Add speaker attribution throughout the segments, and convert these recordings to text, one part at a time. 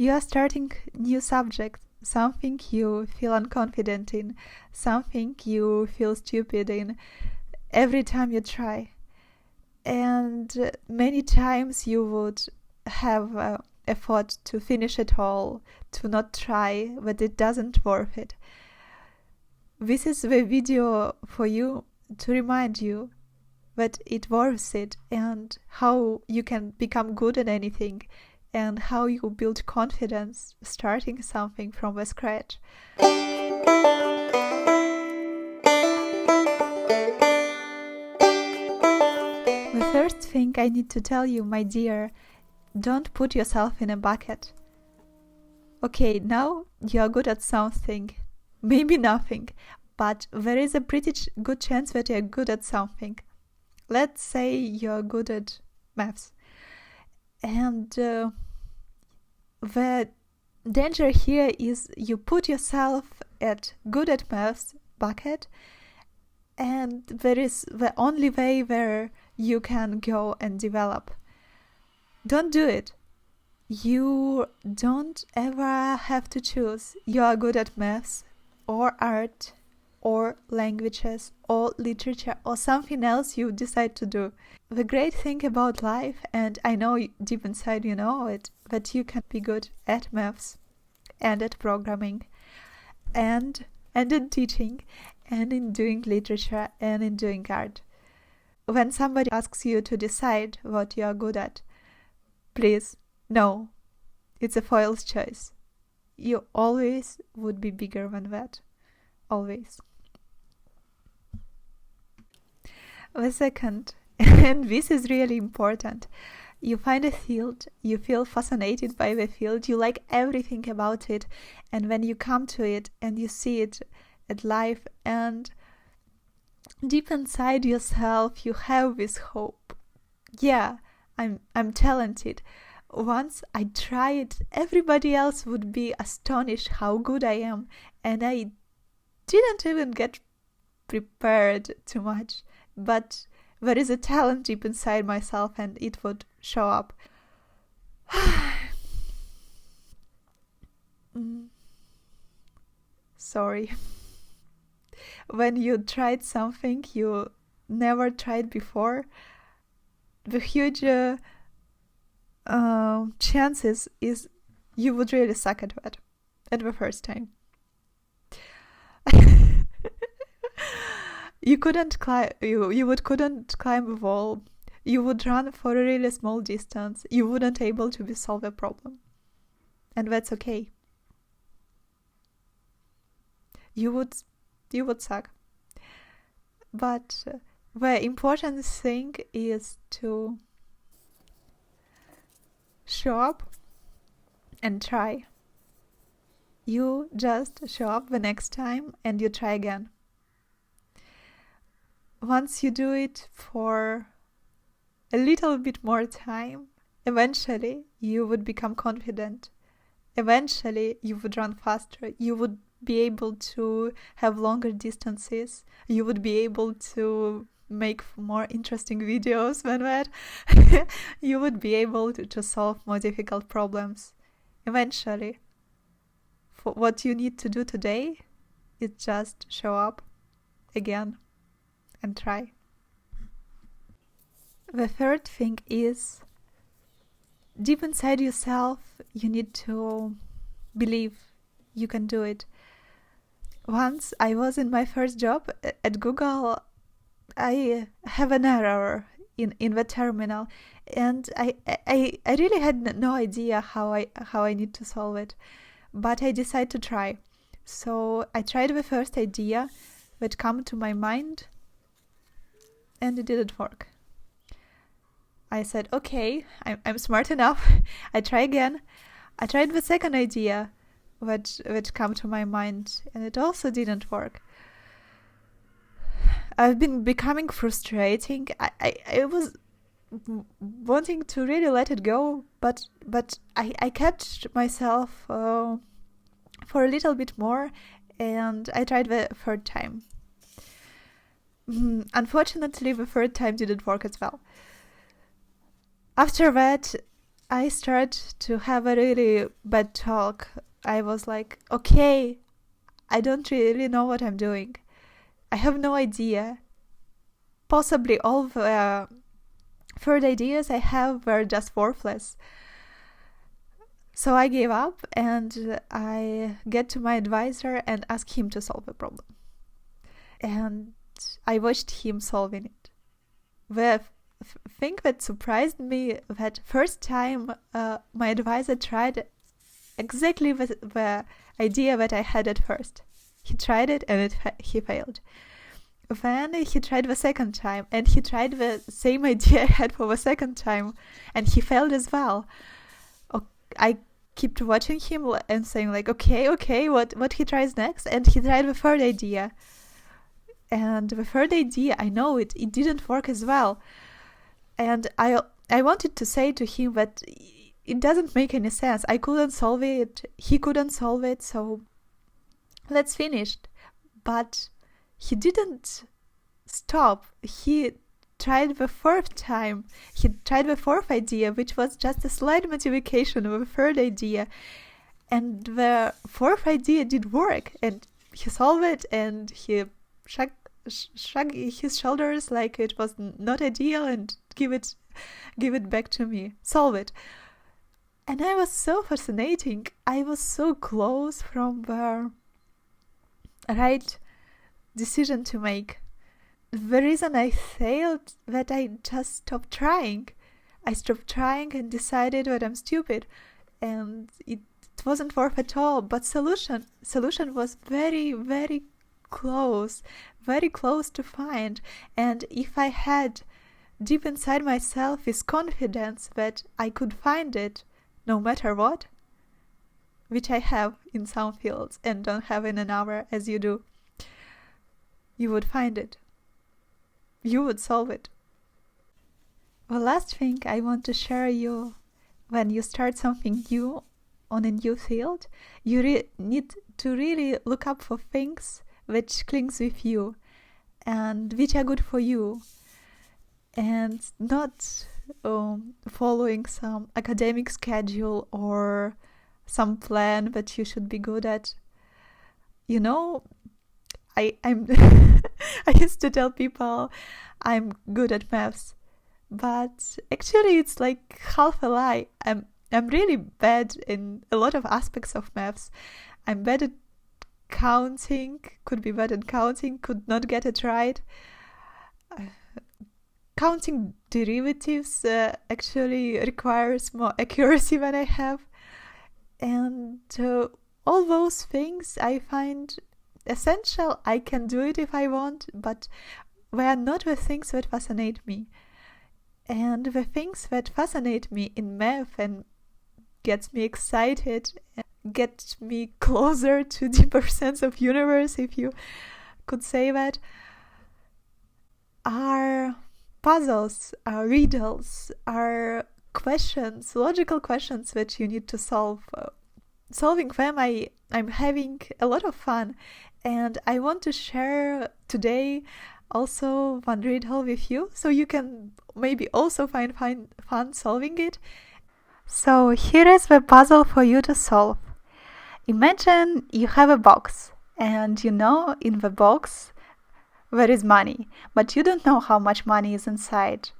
Speaker 1: You are starting new subject, something you feel unconfident in, something you feel stupid in every time you try. And many times you would have a thought to finish it all, to not try, but it doesn't worth it. This is the video for you to remind you that it worth it, and how you can become good at anything, and how you build confidence starting something from the scratch. The first thing I need to tell you, my dear, don't put yourself in a bucket. Okay, now you are good at something, maybe nothing, but there is a pretty good chance that you are good at something. Let's say you are good at maths. And the danger here is you put yourself at good at maths bucket, and there is the only way where you can go and develop. Don't do it. You don't ever have to choose. You are good at maths or art or languages or literature or something else you decide to do. The great thing about life, and I know deep inside you know it, that you can be good at maths and at programming and in teaching and in doing literature and in doing art. When somebody asks you to decide what you are good at, please, no, it's a foil's choice. You always would be bigger than that. Always. The second, and this is really important, you find a field, you feel fascinated by the field, you like everything about it, and when you come to it and you see it at life, and deep inside yourself you have this hope. Yeah, I'm talented. Once I try it, everybody else would be astonished how good I am, and I didn't even get prepared too much, but there is a talent deep inside myself and it would show up. Sorry. When you tried something you never tried before, the huge chances is you would really suck at that at the first time. You couldn't climb. Couldn't climb a wall. You would run for a really small distance. You wouldn't able to solve a problem, and that's okay. You would suck. But the important thing is to show up and try. You just show up the next time and you try again. Once you do it for a little bit more time, eventually you would become confident. Eventually you would run faster. You would be able to have longer distances. You would be able to make more interesting videos than that. You would be able to solve more difficult problems. Eventually. For what you need to do today is just show up again and try. The third thing is, deep inside yourself, you need to believe you can do it. Once I was in my first job at Google, I have an error in the terminal, and I really had no idea how I need to solve it, but I decided to try. So I tried the first idea that came to my mind, and it didn't work. I said, okay, I'm smart enough. I try again. I tried the second idea that came to my mind, and it also didn't work. I've been becoming frustrating. I was wanting to really let it go, but I kept myself for a little bit more, and I tried the third time. Unfortunately, the third time didn't work as well. After that, I started to have a really bad talk. I was like, okay, I don't really know what I'm doing. I have no idea. Possibly all the third ideas I have were just worthless. So I gave up and I get to my advisor and ask him to solve the problem. And I watched him solving it. The thing that surprised me that first time my advisor tried exactly the idea that I had at first. He tried it and he failed. Then he tried the second time and he tried the same idea I had for the second time and he failed as well. I kept watching him and saying like, okay, what he tries next? And he tried the third idea. And the third idea, I know it didn't work as well. And I wanted to say to him that it doesn't make any sense. I couldn't solve it. He couldn't solve it. So let's finish. But he didn't stop. He tried the fourth time. He tried the fourth idea, which was just a slight modification of the third idea. And the fourth idea did work. And he solved it and he shrugged his shoulders like it was not ideal and give it back to me. Solve it. And I was so fascinating. I was so close from the right decision to make. The reason I failed that I just stopped trying. I stopped trying and decided that I'm stupid. And it wasn't worth at all. But solution was very, very close to find. And if I had deep inside myself this confidence that I could find it no matter what, which I have in some fields and don't have in another as you do, you would find it. You would solve it. The last thing I want to share you, when you start something new on a new field, you need to really look up for things which clings with you and which are good for you, and not following some academic schedule or some plan that you should be good at. You know, I'm I used to tell people I'm good at maths, but actually it's like half a lie. I'm really bad in a lot of aspects of maths. I'm bad at counting, could be bad at counting, could not get it right. Counting derivatives actually requires more accuracy than I have. And all those things I find essential. I can do it if I want, but they are not the things that fascinate me. And the things that fascinate me in math and gets me excited, get me closer to deeper sense of universe, if you could say that, are puzzles, are riddles, are questions, logical questions that you need to solve. Solving them, I'm having a lot of fun, and I want to share today also one riddle with you, so you can maybe also find fun solving it. So here is the puzzle for you to solve. Imagine you have a box, and you know in the box there is money, but you don't know how much money is inside.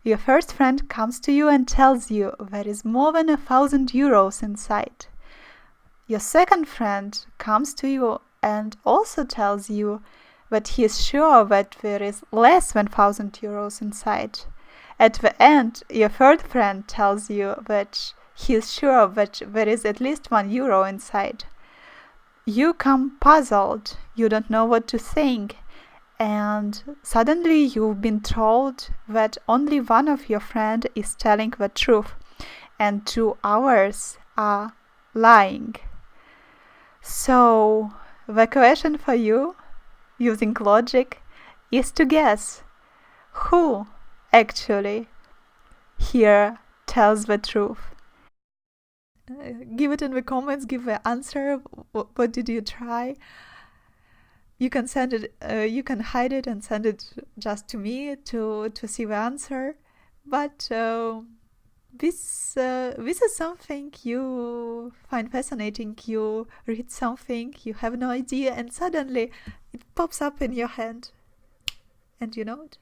Speaker 1: Your first friend comes to you and tells you there is more than 1,000 euros inside. Your second friend comes to you and also tells you that he is sure that there is less than 1,000 euros inside. At the end, your third friend tells you that he is sure that there is at least €1 inside. You come puzzled, you don't know what to think, and suddenly you've been told that only one of your friends is telling the truth, and 2 others are lying. So, the question for you, using logic, is to guess who actually here tells the truth. Give it in the comments, give the answer. What did you try? You can send it, you can hide it and send it just to me to see the answer. But this is something you find fascinating. You read something, you have no idea, and suddenly it pops up in your hand, and you know it.